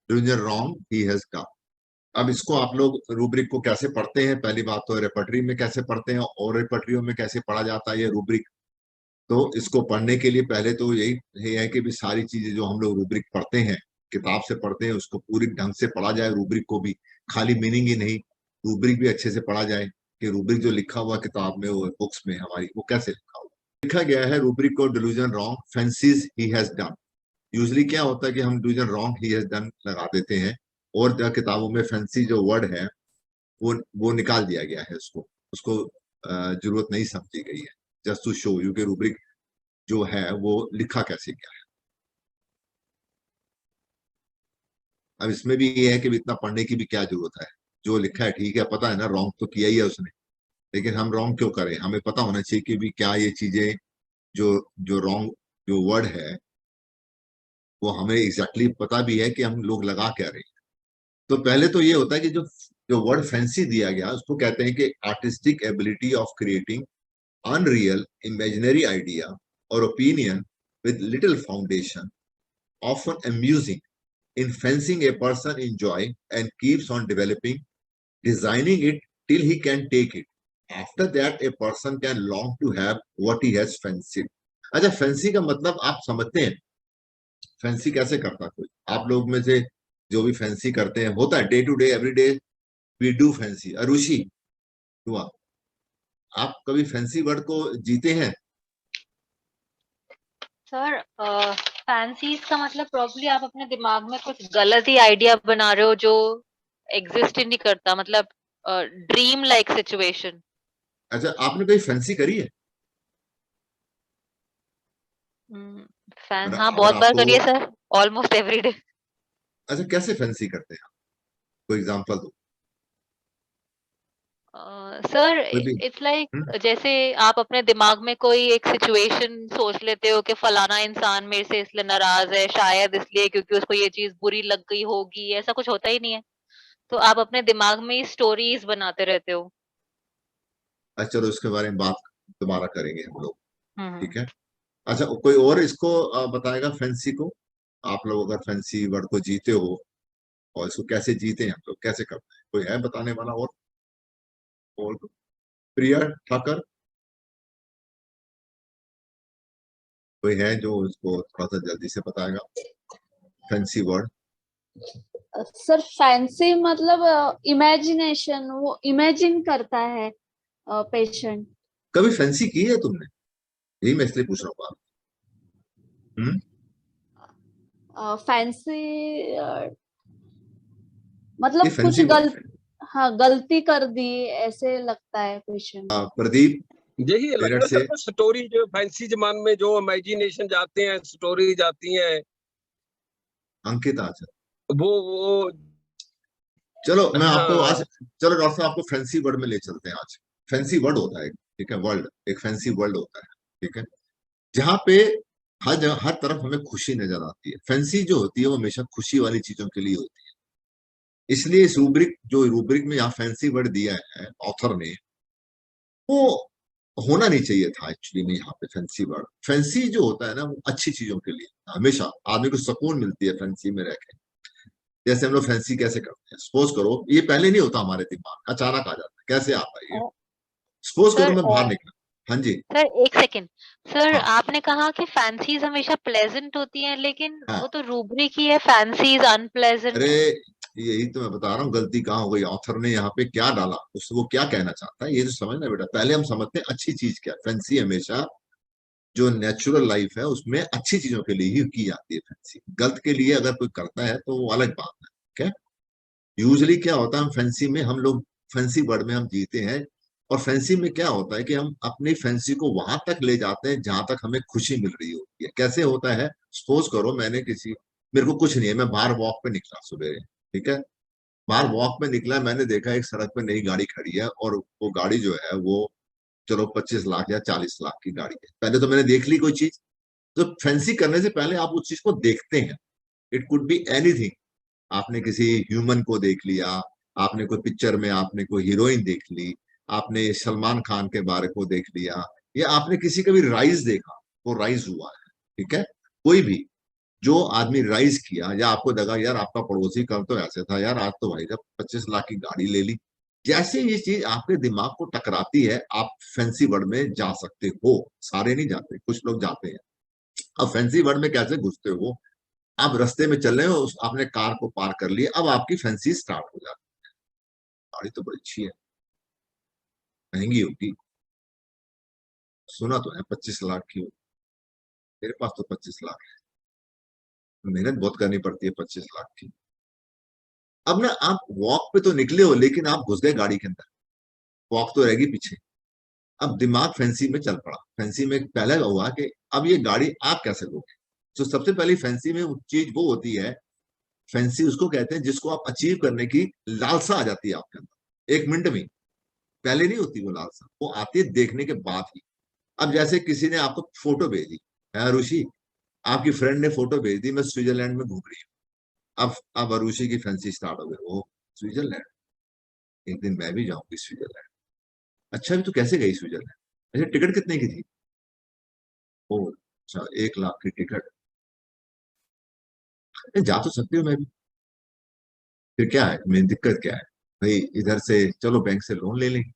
delusion wrong he has done। अब इसको आप लोग रूब्रिक को कैसे पढ़ते हैं? पहली बात तो रेपर्टरी में कैसे पढ़ते हैं और रेपर्टरियों में कैसे पढ़ा जाता है ये रूब्रिक। तो इसको पढ़ने के लिए पहले तो यही है कि भी सारी चीजें जो हम लोग रूब्रिक पढ़ते हैं, किताब से पढ़ते हैं, उसको पूरी ढंग से पढ़ा जाए। रूब्रिक को भी खाली मीनिंग ही नहीं, रूब्रिक भी अच्छे से पढ़ा जाए कि रूब्रिक जो लिखा हुआ किताब में, वो बुक्स में हमारी, वो कैसे लिखा हुआ। लिखा गया है रूब्रिक को delusion wrong fancies he has done. Usually क्या होता है कि हम delusion wrong he has done लगा देते हैं और किताबों में फैंसी जो वर्ड है वो निकाल दिया गया है, उसको उसको जरूरत नहीं समझी गई है। जस्ट टू शो यू के रूब्रिक जो है वो लिखा कैसे गया है। अब इसमें भी ये है कि इतना पढ़ने की भी क्या जरूरत है, जो लिखा है ठीक है, पता है ना रॉन्ग तो किया ही है उसने, लेकिन हम रॉन्ग क्यों करें? हमें पता होना चाहिए कि भी क्या ये चीजें जो जो रॉन्ग जो वर्ड है वो हमें एग्जैक्टली पता भी है कि हम लोग लगा क्या रहे हैं। तो पहले तो ये होता है कि जो जो वर्ड फैंसी दिया गया उसको कहते हैं कि artistic ability of creating unreal imaginary idea और opinion with little foundation, often amusing, in fencing a person enjoy and keeps on developing, designing it till he can take it. After that, a person can long to have what he has fancied. अच्छा, fancy का मतलब आप समझते हैं? Fancy कैसे करता कोई? आप लोग में से जो भी फैंसी करते हैं, होता है day to day, every day we do fancy. Arushi हुआ, आप कभी फैंसी वर्ड को जीते हैं? सर फैंसीज का मतलब प्रॉब्ली आप अपने दिमाग में कुछ गलत ही आइडिया बना रहे हो जो एग्जिस्ट ही नहीं करता, मतलब ड्रीम लाइक सिचुएशन। अच्छा, आपने कोई फैंसी करी है? फैन हाँ अगर बहुत बार आपको, करिए सर, ऑलमोस्ट एवरी डे। अच्छा कैसे फैंसी करते हैं? कोई एग्जांपल दो। सर कोई भी। इट्स लाइक जैसे आप अपने दिमाग में कोई एक सिचुएशन सोच लेते हो कि फलाना इंसान मेरे से इसलिए नाराज है, शायद इसलिए क्योंकि उसको ये चीज बुरी लग गई होगी, ऐसा कुछ होता ही नहीं है। तो आप अपने दिमाग में स्टोरीज बनाते रहते हो। अच्छा चलो, इसके बारे में बात दोबारा करेंगे हम लोग, ठीक हम्म। है। अच्छा, कोई और इसको बताएगा फैंसी को? आप लोग अगर फैंसी वर्ड को जीते हो, और इसको कैसे जीते हैं हम लोग, कैसे करते हैं? कोई है बताने वाला? और प्रिया ठाकर कोई है जो इसको थोड़ा सा जल्दी से बताएगा फैंसी वर्ड? सर फैंसी मतलब इमेजिनेशन, वो इमेजिन करता है पेशेंट। कभी फैंसी की है तुमने? यही मैं इसलिए पूछ रहा हूँ आप। फैंसी ये मतलब कुछ फैंसी वर्ड। हाँ गलती कर दी ऐसे लगता है पेशेंट। प्रदीप यही लगता से है स्टोरी जो फैंसी जमान में जो इमेजिनेशन जाते हैं, स्टोरी जाती हैं। अंकित आज वो चलो मैं आपको हाँ। आज, चलो डॉक्टर साहब आपको फैंसी वर्ड में ले चलते हैं आज। फैंसी वर्ड होता है, ठीक है, वर्ल्ड एक फैंसी वर्ल्ड होता है, ठीक है, जहाँ पे हर जगह हर तरफ हमें खुशी नजर आती है। फैंसी जो होती है वो हमेशा खुशी वाली चीजों के लिए होती है। इसलिए इस रूब्रिक में यहाँ फैंसी वर्ड दिया है ऑथर ने, वो होना नहीं चाहिए था एक्चुअली में। यहाँ पे फैंसी वर्ड, फैंसी जो होता है ना वो अच्छी चीजों के लिए, हमेशा आदमी को सुकून मिलती है फैंसी में रह के। जैसे हम लोग फैंसी कैसे करते हैं, सपोज करो ये पहले नहीं होता हमारे दिमाग में, अचानक आ जाता है। कैसे आता है ये? सपोज करो सर मैं बाहर निकला। हाँ जी। सर एक सेकेंड। सर हाँ आपने कहा कि फैंसीज हमेशा प्लेजेंट होती हैं, लेकिन हाँ। वो तो रूब्रिक ही है, फैंसीज अरे अनप्लेजेंट। यही तो मैं बता रहा हूँ, गलती कहाँ हो गई, ऑथर ने यहाँ पे क्या डाला, उससे वो क्या कहना चाहता है ये तो समझना बेटा। पहले हम समझते हैं अच्छी चीज क्या है। फैंसी हमेशा जो नेचुरल लाइफ है उसमें अच्छी चीजों के लिए ही की जाती है। फैंसी गलत के लिए अगर कोई करता है तो वो अलग बात है, ठीक है। यूजली क्या होता है, हम फैंसी में हम लोग फैंसी वर्ड में हम जीते हैं। और फैंसी में क्या होता है कि हम अपनी फैंसी को वहां तक ले जाते हैं जहां तक हमें खुशी मिल रही होती है। कैसे होता है? सपोज करो मैंने किसी, मेरे को कुछ नहीं है, मैं बाहर वॉक पे निकला सुबह, ठीक है, बाहर वॉक पे निकला, मैंने देखा एक सड़क पे नई गाड़ी खड़ी है और वो गाड़ी जो है वो चलो 25 लाख या 40 लाख की गाड़ी है। पहले तो मैंने देख ली कोई चीज। तो फैंसी करने से पहले आप उस चीज को देखते हैं। It could be anything. आपने किसी ह्यूमन को देख लिया, आपने कोई पिक्चर में आपने कोई हीरोइन देख ली, आपने सलमान खान के बारे को देख लिया, या आपने किसी का भी राइज देखा, वो राइज हुआ है, ठीक है, कोई भी। जो आदमी राइज किया, या आपको लगा यार आपका पड़ोसी कल तो ऐसे था, यार आज तो भाई जब 25 लाख की गाड़ी ले ली, जैसे ये चीज आपके दिमाग को टकराती है, आप फैंसी वर्ड में जा सकते हो। सारे नहीं जाते, कुछ लोग जाते हैं। अब फैंसी वर्ड में कैसे घुसते हो? आप रास्ते में चल रहे हो, आपने कार को पार कर लिया, अब आपकी फैंसी स्टार्ट हो जाती है, गाड़ी तो बड़ी अच्छी है, महंगी होगी, सुना तो है 25 लाख की हो, मेरे पास तो 25 लाख है, मेहनत बहुत करनी पड़ती है 25 लाख की। अब ना आप वॉक पे तो निकले हो, लेकिन आप घुस गए गाड़ी के अंदर, वॉक तो रहेगी पीछे। अब दिमाग फैंसी में चल पड़ा। फैंसी में पहले हुआ कि अब ये गाड़ी आप कैसे लोगे। तो सबसे पहली फैंसी में चीज वो होती है, फैंसी उसको कहते हैं जिसको आप अचीव करने की लालसा आ जाती है आपके अंदर 1 मिनट में। पहले नहीं होती वो लालसा, वो आती है देखने के बाद ही। अब जैसे किसी ने आपको फोटो भेजी, अरुषि आपकी फ्रेंड ने फोटो भेज दी, मैं स्विट्जरलैंड में घूम रही हूँ। अब अरुषि की फैंसी स्टार्ट हो गई, वो स्विट्जरलैंड, एक दिन मैं भी जाऊंगी स्विट्जरलैंड। अच्छा भी तो कैसे गई स्विट्जरलैंड? अच्छा टिकट कितने की थी? ओ अच्छा, 1 लाख की टिकट, जा तो सकती हूँ मैं भी। फिर क्या है, मेरी दिक्कत क्या है भाई? इधर से चलो बैंक से लोन ले लेंगे।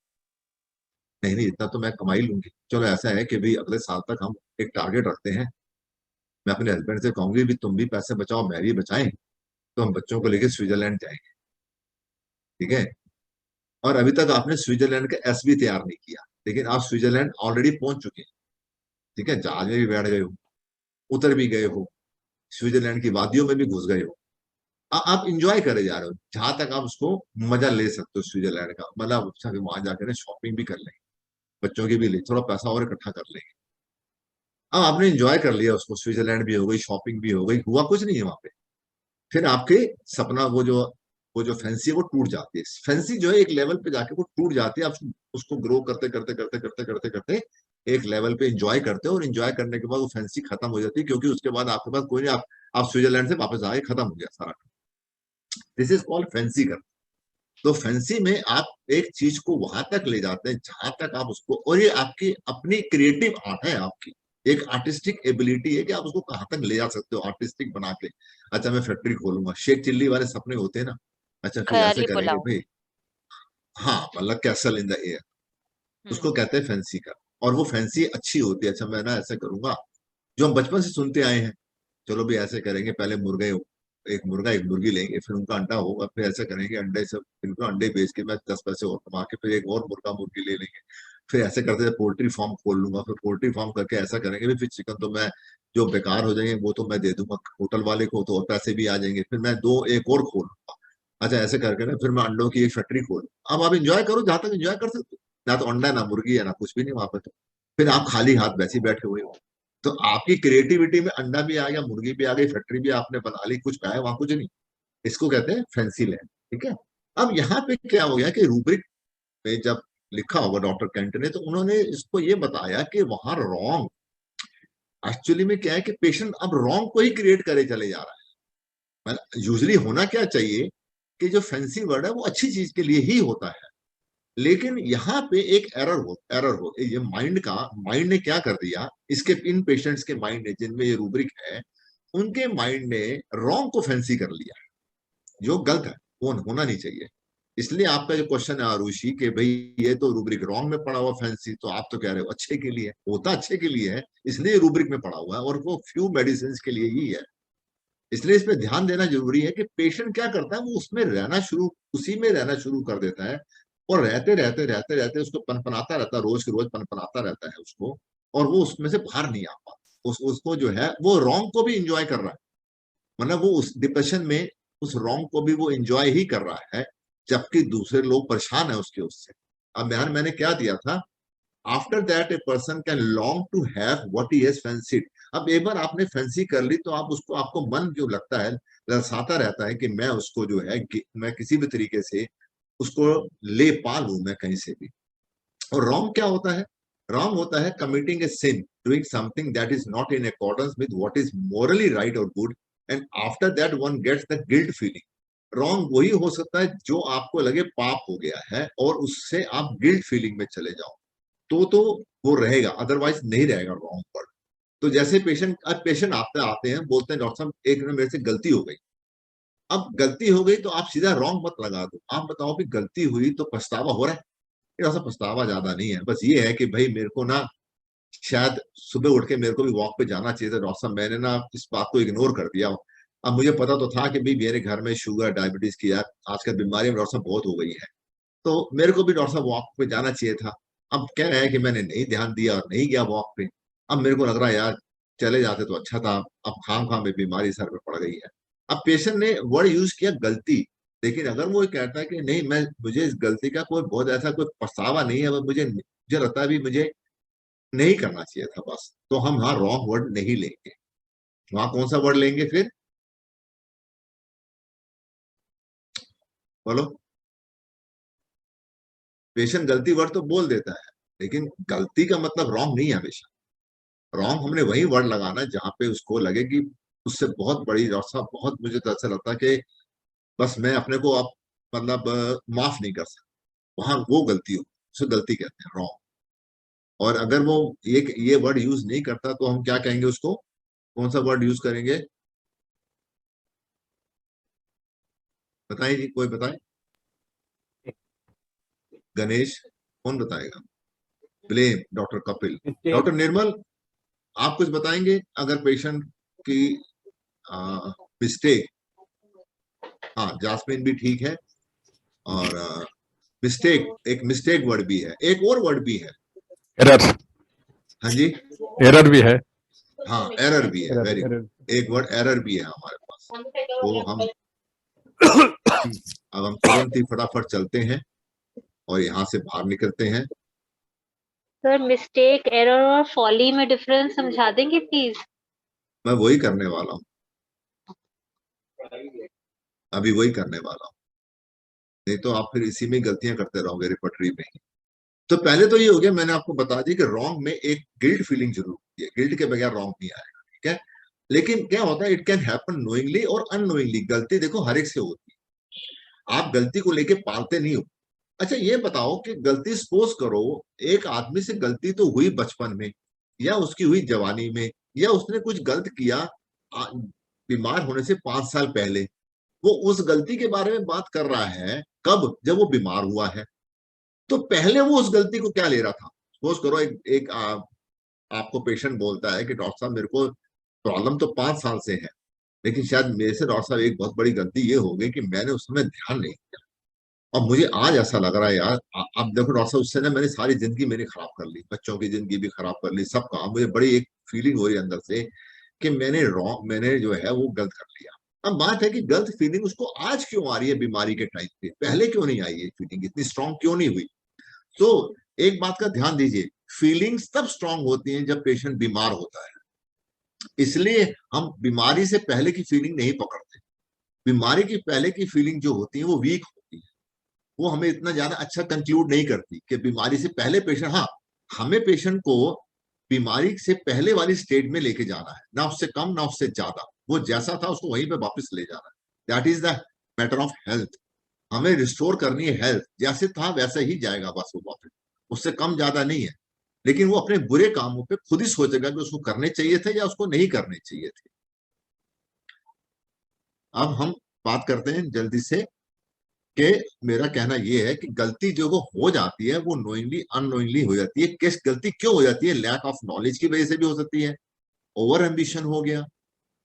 नहीं नहीं, इतना तो मैं कमा ही लूंगी। चलो ऐसा है कि भाई अगले साल तक हम एक टारगेट रखते हैं, मैं अपने हस्बैंड से कहूंगी भी तुम भी पैसे बचाओ मैं भी बचाएं, तो हम बच्चों को लेकर स्विट्जरलैंड जाएंगे, ठीक है। और अभी तक आपने स्विट्जरलैंड का एस भी तैयार नहीं किया, लेकिन आप स्विट्जरलैंड ऑलरेडी पहुंच चुके हैं, ठीक है। जहाज में भी बैठ गए हो, उतर भी गए हो, स्विट्जरलैंड की वादियों में भी घुस गए हो। आप इंजॉय करे जा रहे हो जहां तक आप उसको मजा ले सकते हो स्विट्जरलैंड का। मतलब अच्छा कि वहां जाकर शॉपिंग भी कर लेंगे, बच्चों की भी ले, थोड़ा पैसा और इकट्ठा कर लेंगे। अब आपने इंजॉय कर लिया उसको, स्विट्जरलैंड भी हो गई, शॉपिंग भी हो गई, हुआ कुछ नहीं है वहां पे। फिर आपके सपना वो जो फैंसी है वो टूट जाती है। फैंसी जो है एक लेवल पे जाके वो टूट जाती है। आप उसको ग्रो करते करते करते करते करते करते एक लेवल पे इंजॉय करते हो, और इंजॉय करने के बाद वो फैंसी खत्म हो जाती है, क्योंकि उसके बाद आपके पास कोई नहीं, आप स्विट्जरलैंड से वापस आए, खत्म हो गया सारा। दिस इज कॉल्ड फैंसी कर। तो फैंसी में आप एक चीज को वहां तक ले जाते हैं जहां तक आप उसको, और ये आपकी अपनी क्रिएटिव आर्ट है, आपकी एक आर्टिस्टिक एबिलिटी है कि आप उसको कहां तक ले जा सकते हो आर्टिस्टिक बना के। अच्छा मैं फैक्ट्री खोलूंगा, शेख चिल्ली वाले सपने होते हैं ना। अच्छा फिर ऐसे ख़याली करेंगे पुलाव। भाई, हाँ मतलब कैसल इन द एयर, उसको हुँ। कहते हैं फैंसी का। और वो फैंसी अच्छी होती है। अच्छा मैं ना ऐसे करूंगा जो हम बचपन से सुनते आए हैं, चलो भी ऐसे करेंगे, पहले मुर्गे, एक मुर्गा एक मुर्गी लेंगे, फिर उनका अंडा होगा, फिर ऐसा करेंगे अंडे से, फिर उनको अंडे बेच के मैं 10 पैसे और कमा के फिर एक और मुर्गा मुर्गी ले लेंगे। फिर ऐसे करते पोल्ट्री फार्म खोल लूंगा, फिर पोल्ट्री फार्म करके ऐसा करेंगे भी, फिर चिकन तो मैं जो बेकार हो जाएंगे वो तो मैं दे दूंगा होटल वाले को, तो और पैसे भी आ जाएंगे, फिर मैं दो एक और खोलूंगा। अच्छा ऐसे करके ना फिर मैं अंडों की एक फैक्ट्री खोल। अब आप इंजॉय करो जहां तक इंजॉय कर सकते हो, ना तो अंडा ना मुर्गी है ना कुछ भी नहीं वहां पर। तो फिर आप खाली हाथ वैसे ही बैठे हुए हो। तो आपकी क्रिएटिविटी में अंडा भी आ गया, मुर्गी भी आ गई, फैक्ट्री भी आपने बना ली, कुछ पाया वहां कुछ नहीं। इसको कहते हैं फैंसी लैंड, ठीक है। अब यहाँ पे क्या हो गया कि रूब्रिक में जब लिखा होगा डॉक्टर कैंट ने, तो उन्होंने इसको ये बताया कि वहां रॉन्ग एक्चुअली में क्या है कि पेशेंट अब रॉन्ग को ही क्रिएट करे चले जा रहा है। यूजली होना क्या चाहिए कि जो फैंसी वर्ड है वो अच्छी चीज के लिए ही होता है, लेकिन यहाँ पे एक एरर हो ये माइंड ने क्या कर दिया, इसके इन पेशेंट्स के माइंड ने जिनमें ये रूब्रिक है, उनके माइंड ने रॉन्ग को फैंसी कर लिया, जो गलत है, वो होना नहीं चाहिए। इसलिए आपका जो क्वेश्चन है आरुषि कि भाई ये तो रूब्रिक रॉन्ग में पड़ा हुआ फैंसी, तो आप तो कह रहे हो अच्छे के लिए, होता अच्छे के लिए है, इसलिए रूब्रिक में पड़ा हुआ है, और वो फ्यू मेडिसिन के लिए ही है। इसलिए इस पे ध्यान देना जरूरी है कि पेशेंट क्या करता है, वो उसी में रहना शुरू कर देता है, और रहते रहते रहते रहते उसको पनपनाता रहता है, रोज के रोज पनपनाता रहता है उसको, और वो उसमें से बाहर नहीं आ पाता। उसको जो है वो रॉन्ग को भी इंजॉय कर रहा है, मतलब वो उस डिप्रेशन में उस रॉन्ग को भी वो इंजॉय ही कर रहा है, जबकि दूसरे लोग परेशान है उससे। अब बयान मैंने क्या दिया था, after that a person can long to have what he has fancied. अब एक बार आपने फैंसी कर ली तो आप उसको, आपको मन जो लगता है, ललसाता रहता है कि मैं उसको जो है मैं किसी भी तरीके से उसको ले पा लूं मैं कहीं से भी। और रॉन्ग क्या होता है? रॉन्ग होता है committing a sin, doing something that is not in accordance with what is morally right और good, and after that one gets the guilt feeling. Wrong वही हो सकता है जो आपको लगे पाप हो गया है, और उससे आप गिल्ट फीलिंग में चले जाओ, तो वो रहेगा, अदरवाइज नहीं रहेगा रॉन्ग वर्ड। तो जैसे पेशेंट आते आते हैं, बोलते हैं डॉक्टर साहब एक ना मेरे से गलती हो गई। अब गलती हो गई तो आप सीधा रॉन्ग मत लगा दो, आप बताओ कि गलती हुई तो पछतावा हो रहा है। ये ऐसा पछतावा ज्यादा नहीं है, बस ये है कि भाई मेरे को ना शायद सुबह उठ के मेरे को भी वॉक पे जाना चाहिए था डॉक्टर साहब, मैंने ना इस बात को इग्नोर कर दिया। अब मुझे पता तो था कि भाई मेरे घर में शुगर डायबिटीज की यार आजकल बीमारियां डॉक्टर साहब बहुत हो गई है, तो मेरे को भी डॉक्टर साहब वॉक पे जाना चाहिए था। अब क्या है कि मैंने नहीं ध्यान दिया और नहीं गया वॉक पे। अब मेरे को लग रहा है यार चले जाते तो अच्छा था, अब खाम खाम में बीमारी सर पे पड़ गई है। अब पेशेंट ने वर्ड यूज किया गलती, लेकिन अगर वो कहता है कि नहीं मैं मुझे इस गलती का कोई बहुत ऐसा कोई पछतावा नहीं है, मुझे लगता है भी मुझे नहीं करना चाहिए था बस, तो हम वहां रॉन्ग वर्ड नहीं लेंगे। वहां कौन सा वर्ड लेंगे फिर, बोलो। पेशेंट गलती वर्ड तो बोल देता है, लेकिन गलती का मतलब रॉन्ग नहीं है हमेशा। रॉन्ग हमने वही वर्ड लगाना है जहां पे उसको लगे कि उससे बहुत बड़ी डॉक्टर साहब बहुत, मुझे तो ऐसा लगता है कि बस मैं अपने को अब मतलब माफ नहीं कर सकता, वहां वो गलती हो, उसे गलती कहते हैं रॉन्ग। और अगर वो ये वर्ड यूज नहीं करता तो हम क्या कहेंगे उसको, कौन सा वर्ड यूज करेंगे, बताइए जी, कोई बताए, गणेश कौन बताएगा, ब्लेम डॉक्टर कपिल, डॉक्टर निर्मल आप कुछ बताएंगे अगर पेशेंट की मिस्टेक, हाँ जास्मिन भी ठीक है, और मिस्टेक, एक मिस्टेक वर्ड भी है, एक और वर्ड भी है, एरर, हाँ जी, एरर भी है, हाँ एरर भी है, एरर, वेरी गुड, एरर। एक वर्ड एरर भी है हमारे पास। तो हम अब हम तुरंत ही फटाफट चलते हैं और यहाँ से बाहर निकलते हैं। सर मिस्टेक, एरर और फॉली में डिफरेंस समझा देंगे प्लीज? मैं वही करने वाला हूँ, अभी वही करने वाला हूँ, नहीं तो आप फिर इसी में गलतियां करते रहोगे रिपटरी में ही। तो पहले तो ये हो गया, मैंने आपको बता दी कि रॉन्ग में एक गिल्ट फीलिंग जरूर होती है, गिल्ट के बगैर रॉन्ग नहीं आएगा, ठीक है। लेकिन क्या होता है, इट कैन हैपन नोइंगली और अननोइंगली, गलती देखो हर एक से होती है, आप गलती को लेके पालते नहीं हो। अच्छा ये बताओ कि गलती सपोज करो एक आदमी से गलती तो हुई बचपन में, या उसकी हुई जवानी में, या उसने कुछ गलत किया बीमार होने से 5 साल पहले, वो उस गलती के बारे में बात कर रहा है कब, जब वो बीमार हुआ है। तो पहले वो उस गलती को क्या ले रहा था, सपोज करो आपको पेशेंट बोलता है कि डॉक्टर साहब मेरे को प्रॉब्लम तो 5 साल से है, लेकिन शायद मेरे से डॉक्टर साहब एक बहुत बड़ी गलती ये हो गई कि मैंने उस समय ध्यान नहीं दिया, और मुझे आज ऐसा लग रहा है यार अब देखो डॉक्टर साहब उससे ना मैंने सारी जिंदगी मेरी खराब कर ली, बच्चों की जिंदगी भी खराब कर ली, सब काम, मुझे बड़ी एक फीलिंग हो रही है अंदर से कि मैंने जो है वो गलत कर लिया। अब बात है कि गलत फीलिंग उसको आज क्यों आ रही है बीमारी के टाइम पे, पहले क्यों नहीं आई है फीलिंग, इतनी स्ट्रांग क्यों नहीं हुई। तो एक बात का ध्यान दीजिए, फीलिंग्स तब स्ट्रांग होती हैं जब पेशेंट बीमार होता है, इसलिए हम बीमारी से पहले की फीलिंग नहीं पकड़ते। बीमारी की पहले की फीलिंग जो होती है वो वीक होती है, वो हमें इतना ज्यादा अच्छा कंक्लूड नहीं करती कि बीमारी से पहले पेशेंट, हाँ हमें पेशेंट को बीमारी से पहले वाली स्टेट में लेके जाना है, ना उससे कम ना उससे ज्यादा, वो जैसा था उसको वहीं पे वापस ले जाना है, that is the matter of health. हमें रिस्टोर करनी है हेल्थ, जैसे था वैसे ही जाएगा बस वो वापस, उससे कम ज्यादा नहीं है। लेकिन वो अपने बुरे कामों पे खुद ही सोचेगा कि उसको करने चाहिए थे या उसको नहीं करने चाहिए थे। अब हम बात करते हैं जल्दी से कि मेरा कहना यह है कि गलती जो वो हो जाती है वो नोइंगली अननोइंगली हो जाती है। किस गलती क्यों हो जाती है, लैक ऑफ नॉलेज की वजह से भी हो सकती है, ओवर एम्बिशन हो गया,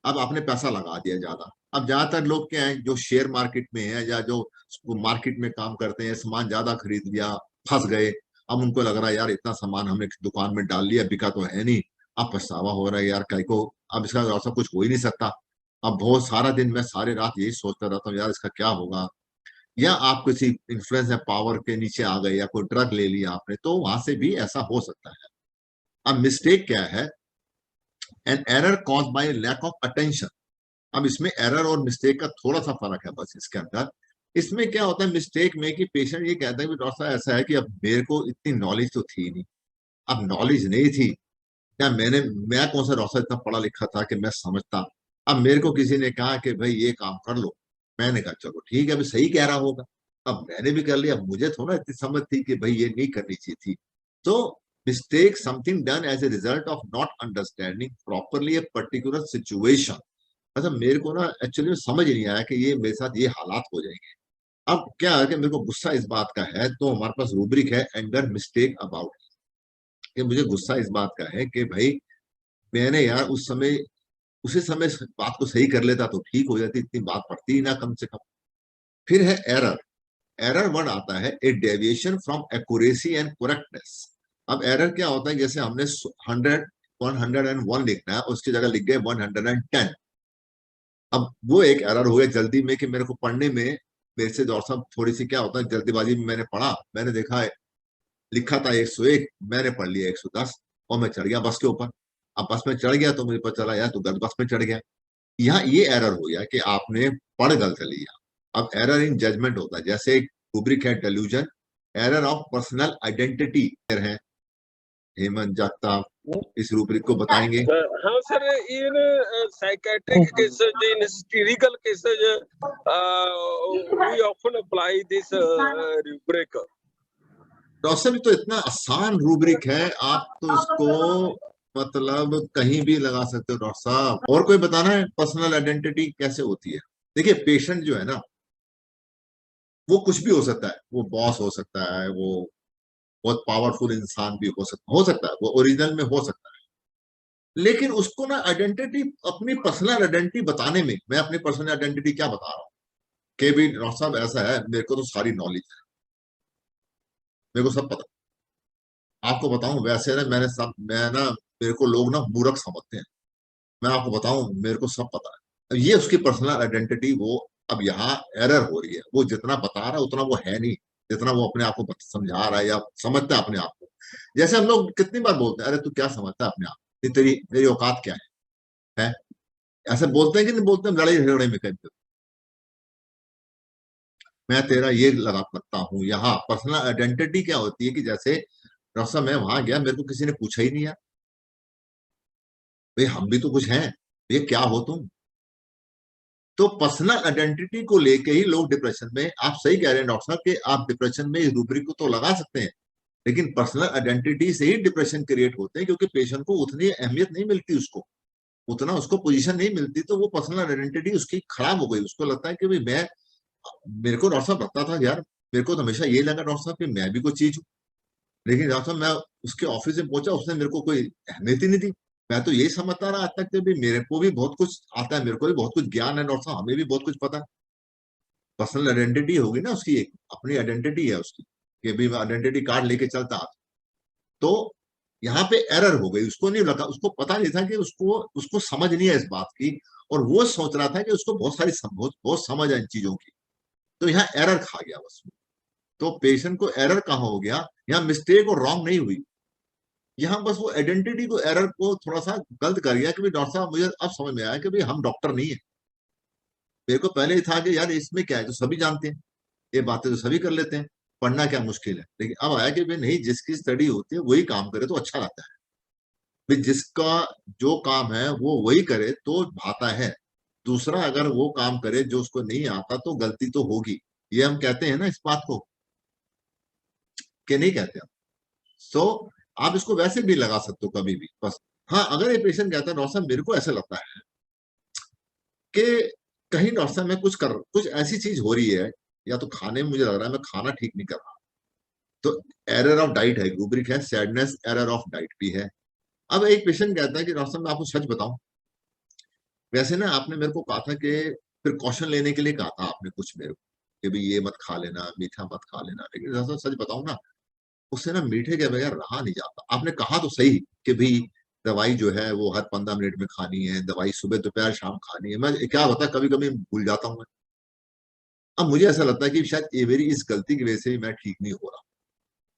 अब आपने पैसा लगा दिया ज्यादा। अब ज्यादातर लोग क्या है जो शेयर मार्केट में है या जो मार्केट में काम करते हैं, सामान ज्यादा खरीद लिया, फंस गए, अब उनको लग रहा है यार इतना सामान हमने दुकान में डाल लिया, बिका तो है नहीं, अब पछतावा हो रहा है यार कहीं को, अब इसका ऐसा कुछ हो ही नहीं सकता। अब बहुत सारा दिन मैं सारी रात यही सोचता रहता हूँ यार इसका क्या होगा, या आप किसी इन्फ्लुएंस या पावर के नीचे आ गए या कोई ड्रग ले लिया आपने, तो वहां से भी ऐसा हो सकता है। अब मिस्टेक क्या है, an error cause by lack of attention. अब इसमें एरर और मिस्टेक का थोड़ा सा फर्क है बस इसके अंदर। इसमें क्या होता है मिस्टेक में कि पेशेंट ये कहता है कि डॉक्टर साहब ऐसा है कि अब मेरे को इतनी नॉलेज तो थी नहीं, अब नॉलेज नहीं थी क्या, मैं कौन सा डॉक्टर इतना पढ़ा लिखा था कि मैं समझता, अब मेरे को किसी ने कहा कि भाई ये काम कर लो, मैंने कहा चलो ठीक है अभी सही कह रहा होगा, अब मैंने भी कर लिया, अब मुझे थोड़ा इतनी समझ थी कि भाई ये नहीं करनी चाहिए थी। तो mistake something done as a result of not understanding properly a particular situation. अच्छा, मेरे को ना एक्चुअली समझ नहीं आया कि ये मेरे साथ ये हालात हो जाएंगे। अब क्या है कि मेरे को गुस्सा इस बात का है, तो हमारे पास रूब्रिक है एंगर मिस्टेक अबाउट, कि मुझे गुस्सा इस बात का है कि भाई मैंने यार उसी समय बात को सही कर लेता तो ठीक हो जाती, इतनी बात पड़ती ही ना कम से कम। फिर है एरर। एरर वर्ड आता है a deviation from accuracy and correctness. अब एरर क्या होता है, जैसे हमने 101 लिखना है, उसकी जगह लिख गए 110। अब वो एक एरर हो गया जल्दी में, कि मेरे को पढ़ने में मेरे से डॉक्टर साहब थोड़ी सी क्या होता है, जल्दीबाजी में मैंने पढ़ा, मैंने देखा लिखा था 101, मैंने पढ़ लिया 110 और मैं चढ़ गया बस के ऊपर। अब बस में चढ़ गया तो मुझे पता चला यार तो गलत बस में चढ़ गया। यहाँ ये एरर हो गया कि आपने पढ़ गलत लिया। अब एरर इन जजमेंट होता है, जैसे एक रूब्रिक है delusion, error of personal identity है। हेमंत जगताप इस रूब्रिक को बताएंगे। हाँ sir, in psychiatric cases, in hysterical cases, we often apply this rubric. Doctor साहब तो इतना आसान रूब्रिक है, आप तो इसको मतलब कहीं भी लगा सकते हो डॉक्टर साहब। और कोई बताना है पर्सनल आइडेंटिटी कैसे होती है? देखिए पेशेंट जो है ना, वो कुछ भी हो सकता है, वो बॉस हो सकता है, वो बहुत पावरफुल इंसान भी हो सकता है, वो ओरिजिनल में हो सकता है, लेकिन उसको ना आइडेंटिटी, अपनी पर्सनल आइडेंटिटी बताने में, मैं अपनी पर्सनल आइडेंटिटी क्या बता रहा हूँ कि भी डॉक्टर साहब ऐसा है, मेरे को तो सारी नॉलेज है, मेरे को सब पता। आपको बताऊं वैसे ना मैं ना, मेरे को लोग ना मूर्ख समझते हैं, मैं आपको बताऊं मेरे को सब पता है। ये उसकी पर्सनल आइडेंटिटी, वो अब यहाँ एरर हो रही है, वो जितना बता रहा है उतना वो है नहीं, जितना वो अपने आप को समझा रहा है या समझता है अपने आप को। जैसे हम लोग कितनी बार बोलते हैं, अरे तू क्या समझता है अपने आप, तेरी औकात क्या है? ऐसे बोलते हैं कि नहीं बोलते हैं? लड़ाई झगड़े में कहते, मैं तेरा ये लगा सकता हूँ। यहाँ पर्सनल आइडेंटिटी क्या होती है कि जैसे डॉक्टर साहब मैं वहां गया, मेरे को किसी ने पूछा ही नहीं है, भाई हम भी तो कुछ हैं, ये क्या हो तुम? तो पर्सनल आइडेंटिटी को लेके ही लोग डिप्रेशन में, आप सही कह रहे हैं डॉक्टर साहब कि आप डिप्रेशन में इस रूब्रिक को तो लगा सकते हैं, लेकिन पर्सनल आइडेंटिटी से ही डिप्रेशन क्रिएट होते हैं, क्योंकि पेशेंट को उतनी अहमियत नहीं मिलती, उसको उतना उसको पोजीशन नहीं मिलती, तो वो पर्सनल आइडेंटिटी उसकी खराब हो गई। उसको लगता है कि भाई मेरे को डॉक्टर साहब लगता था यार, मेरे को तो हमेशा ये लगा डॉक्टर साहब कि मैं भी कोई चीज हूँ, लेकिन डॉक्टर साहब मैं उसके ऑफिस में पहुंचा, उसने मेरे को कोई अहमियत ही नहीं दी। मैं तो यही समझता रहा आज तक कि भी मेरे को भी बहुत कुछ आता है, मेरे को भी बहुत कुछ ज्ञान है डॉक्टर साहब, हमें भी बहुत कुछ पता है। पर्सनल आइडेंटिटी होगी ना उसकी, एक अपनी आइडेंटिटी है उसकी, कि भी आइडेंटिटी कार्ड लेके चलता। तो यहाँ पे एरर हो गई, उसको नहीं लगा, उसको पता नहीं था कि उसको समझ नहीं है इस बात की, और वो सोच रहा था कि उसको बहुत समझ है इन चीजों की, तो यहाँ एरर खा गया बस। तो पेशेंट को एरर कहाँ हो गया, यहाँ मिस्टेक और रॉन्ग नहीं हुई, यहाँ बस वो आइडेंटिटी को, एरर को थोड़ा सा गलत कर गया कि डॉक्टर साहब मुझे अब समझ में आया कि भाई हम डॉक्टर नहीं है। मेरे को पहले ही था कि यार इसमें क्या है, तो सभी जानते हैं, ये बातें तो सभी कर लेते हैं, पढ़ना क्या मुश्किल है। लेकिन अब आया कि भाई नहीं, जिसकी स्टडी होती है वही काम करे तो अच्छा रहता है, भाई जिसका जो काम है वो वही करे तो भाता है। दूसरा अगर वो काम करे जो उसको नहीं आता तो गलती तो होगी, ये हम कहते हैं ना इस बात को, कि नहीं कहते हम? सो आप इसको वैसे भी लगा सकते हो कभी भी बस। हाँ, अगर ये पेशेंट कहता है डॉक्टर साहब मेरे को ऐसा लगता है कि कहीं डॉक्टर साहब मैं कुछ ऐसी चीज हो रही है, या तो खाने में मुझे लग रहा है मैं खाना ठीक नहीं कर रहा, तो एरर ऑफ डाइट है, रूब्रिक है सैडनेस, एरर ऑफ डाइट भी है। अब एक पेशेंट कहता है कि डॉक्टर साहब मैं आपको सच बताऊं, वैसे ना आपने मेरे को कहा था कि प्रिकॉशन लेने के लिए कहा था आपने कुछ मेरे को, कि भाई ये मत खा लेना, मीठा मत खा लेना, लेकिन डॉक्टर साहब सच बताऊं ना, उससे ना मीठे के बगैर रहा नहीं जाता। आपने कहा तो सही कि भाई दवाई जो है वो हर 15 मिनट में खानी है, दवाई सुबह दोपहर शाम खानी है, मैं क्या होता है कभी कभी भूल जाता हूँ। अब मुझे ऐसा लगता है कि शायद ये मेरी इस गलती की वजह से मैं ठीक नहीं हो रहा।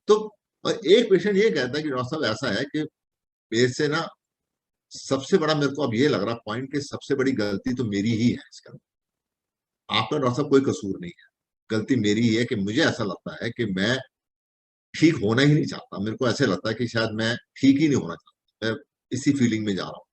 तो और एक पेशेंट ये कहता है कि डॉक्टर साहब ऐसा है कि मेरे से ना सबसे बड़ा, मेरे को अब ये लग रहा पॉइंट कि सबसे बड़ी गलती तो मेरी ही है इसका, आपका डॉक्टर साहब कोई कसूर नहीं है, गलती मेरी ही है कि मुझे ऐसा लगता है कि मैं ठीक होना ही नहीं चाहता। मेरे को ऐसे लगता है कि शायद मैं ठीक ही नहीं होना चाहता, मैं इसी फीलिंग में जा रहा हूँ।